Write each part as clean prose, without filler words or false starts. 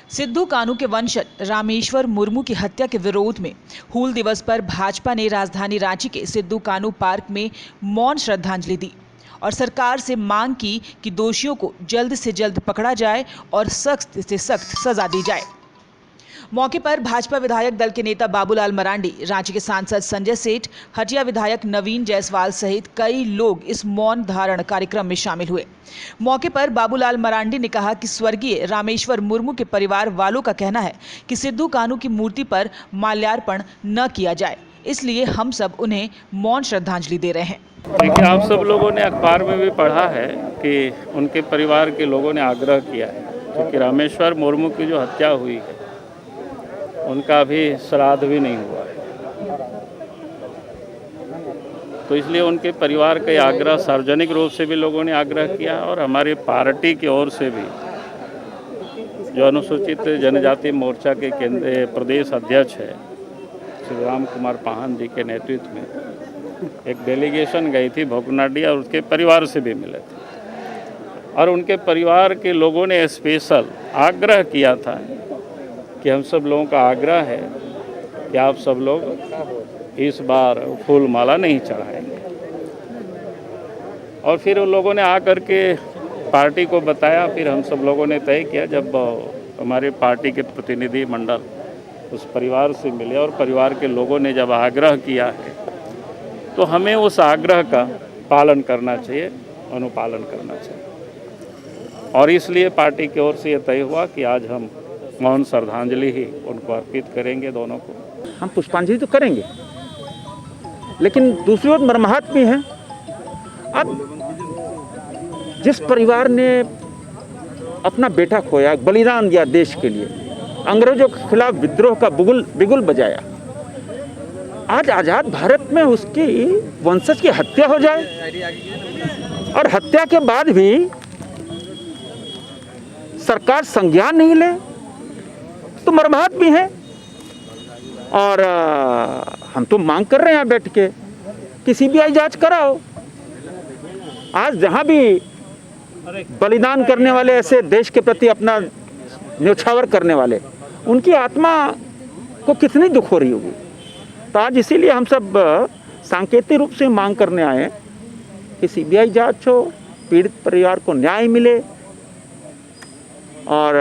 सिद्धू कान्हू के वंशज रामेश्वर मुर्मू की हत्या के विरोध में हूल दिवस पर भाजपा ने राजधानी रांची के सिद्धू कान्हू पार्क में मौन श्रद्धांजलि दी और सरकार से मांग की कि दोषियों को जल्द से जल्द पकड़ा जाए और सख्त से सख्त सजा दी जाए। मौके पर भाजपा विधायक दल के नेता बाबूलाल मरांडी, रांची के सांसद संजय सेठ, हटिया विधायक नवीन जायसवाल सहित कई लोग इस मौन धारण कार्यक्रम में शामिल हुए। मौके पर बाबूलाल मरांडी ने कहा कि स्वर्गीय रामेश्वर मुर्मू के परिवार वालों का कहना है कि सिद्धू कान्हू की मूर्ति पर माल्यार्पण न किया जाए, इसलिए हम सब उन्हें मौन श्रद्धांजलि दे रहे हैं। देखिए, आप सब लोगों ने अखबार में भी पढ़ा है कि उनके परिवार के लोगों ने आग्रह किया है क्योंकि रामेश्वर मुर्मू की जो हत्या हुई है उनका अभी श्राद्ध भी नहीं हुआ है, तो इसलिए उनके परिवार का आग्रह सार्वजनिक रूप से भी लोगों ने आग्रह किया और हमारी पार्टी की ओर से भी जो अनुसूचित जनजाति मोर्चा के केंद्रीय प्रदेश अध्यक्ष है श्री राम कुमार पाहन जी के नेतृत्व में एक डेलीगेशन गई थी भोकनाडी और उसके परिवार से भी मिले थे और उनके परिवार के लोगों ने स्पेशल आग्रह किया था कि हम सब लोगों का आग्रह है कि आप सब लोग इस बार फूल माला नहीं चढ़ाएंगे। और फिर उन लोगों ने आकर के पार्टी को बताया, फिर हम सब लोगों ने तय किया, जब हमारे पार्टी के प्रतिनिधि मंडल उस परिवार से मिले और परिवार के लोगों ने जब आग्रह किया है तो हमें उस आग्रह का पालन करना चाहिए, अनुपालन करना चाहिए। और इसलिए पार्टी की ओर से ये तय हुआ कि आज हम मौन श्रद्धांजलि ही उनको अर्पित करेंगे। दोनों को हम पुष्पांजलि तो करेंगे, लेकिन दूसरी ओर मर्माहत भी है। अब जिस परिवार ने अपना बेटा खोया, बलिदान दिया देश के लिए, अंग्रेजों के खिलाफ विद्रोह का बिगुल बजाया, आज आज़ाद भारत में उसकी वंशज की हत्या हो जाए और हत्या के बाद भी सरकार संज्ञान नहीं ले, तो मर्माहत भी है। और हम तो मांग कर रहे हैं बैठ के कि सीबीआई जांच कराओ। आज जहां भी बलिदान करने वाले, ऐसे देश के प्रति अपना न्यौछावर करने वाले, उनकी आत्मा को कितनी दुख हो रही होगी। तो आज इसीलिए हम सब सांकेतिक रूप से मांग करने आए हैं कि सीबीआई जांच हो, पीड़ित परिवार को न्याय मिले और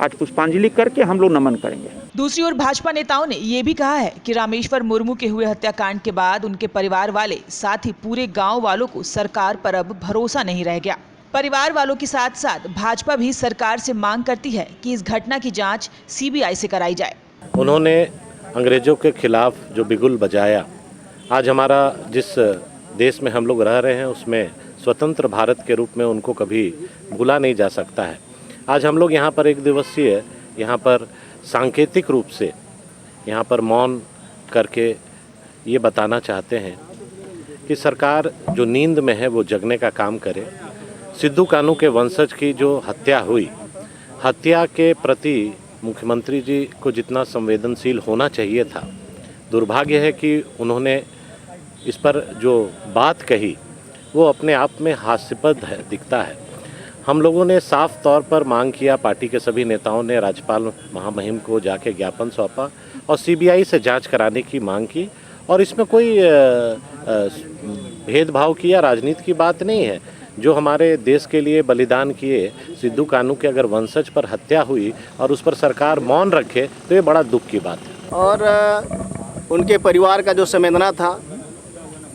आज पुष्पांजलि करके हम लोग नमन करेंगे। दूसरी ओर भाजपा नेताओं ने ये भी कहा है कि रामेश्वर मुर्मू के हुए हत्याकांड के बाद उनके परिवार वाले, साथ ही पूरे गांव वालों को सरकार पर अब भरोसा नहीं रह गया। परिवार वालों के साथ साथ भाजपा भी सरकार से मांग करती है कि इस घटना की जांच सीबीआई से कराई जाए। उन्होंने अंग्रेजों के खिलाफ जो बिगुल बजाया, आज हमारा जिस देश में हम लोग रह रहे हैं उसमें स्वतंत्र भारत के रूप में उनको कभी भूला नहीं जा सकता है। आज हम लोग यहाँ पर एक दिवसीय, यहाँ पर सांकेतिक रूप से यहाँ पर मौन करके ये बताना चाहते हैं कि सरकार जो नींद में है वो जगने का काम करे। सिद्धू कान्हू के वंशज की जो हत्या हुई, हत्या के प्रति मुख्यमंत्री जी को जितना संवेदनशील होना चाहिए था, दुर्भाग्य है कि उन्होंने इस पर जो बात कही वो अपने आप में हास्यास्पद है, दिखता है। हम लोगों ने साफ तौर पर मांग किया, पार्टी के सभी नेताओं ने राज्यपाल महामहिम को जाके ज्ञापन सौंपा और सीबीआई से जांच कराने की मांग की। और इसमें कोई भेदभाव की या राजनीति की बात नहीं है। जो हमारे देश के लिए बलिदान किए सिद्धू कान्हू के अगर वंशज पर हत्या हुई और उस पर सरकार मौन रखे तो ये बड़ा दुख की बात है। और उनके परिवार का जो संवेदना था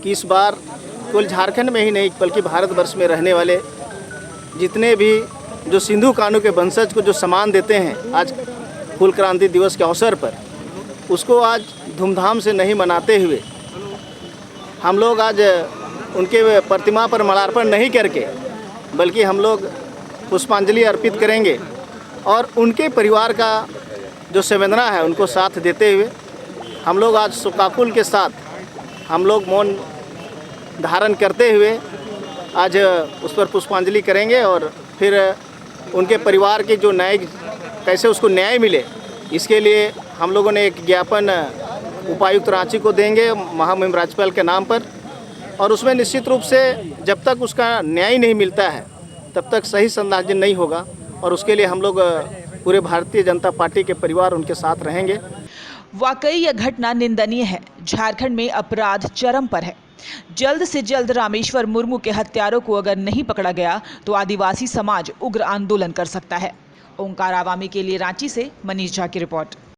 कि इस बार केवल झारखंड में ही नहीं बल्कि भारतवर्ष में रहने वाले जितने भी जो सिद्धू कान्हू के वंशज को जो सम्मान देते हैं आज फूल क्रांति दिवस के अवसर पर, उसको आज धूमधाम से नहीं मनाते हुए हम लोग आज उनके प्रतिमा पर माल्यार्पण नहीं करके बल्कि हम लोग पुष्पांजलि अर्पित करेंगे और उनके परिवार का जो संवेदना है उनको साथ देते हुए हम लोग आज शोकाकुल के साथ हम लोग मौन धारण करते हुए आज उस पर पुष्पांजलि करेंगे और फिर उनके परिवार की जो न्याय, कैसे उसको न्याय मिले, इसके लिए हम लोगों ने एक ज्ञापन उपायुक्त रांची को देंगे महामहिम राज्यपाल के नाम पर। और उसमें निश्चित रूप से जब तक उसका न्याय नहीं मिलता है तब तक सही श्रद्धांजलि नहीं होगा और उसके लिए हम लोग पूरे भारतीय जनता पार्टी के परिवार उनके साथ रहेंगे। वाकई यह घटना निंदनीय है। झारखंड में अपराध चरम पर है। जल्द से जल्द रामेश्वर मुर्मू के हत्यारों को अगर नहीं पकड़ा गया तो आदिवासी समाज उग्र आंदोलन कर सकता है। ओंकार आवामी के लिए रांची से मनीष झा की रिपोर्ट।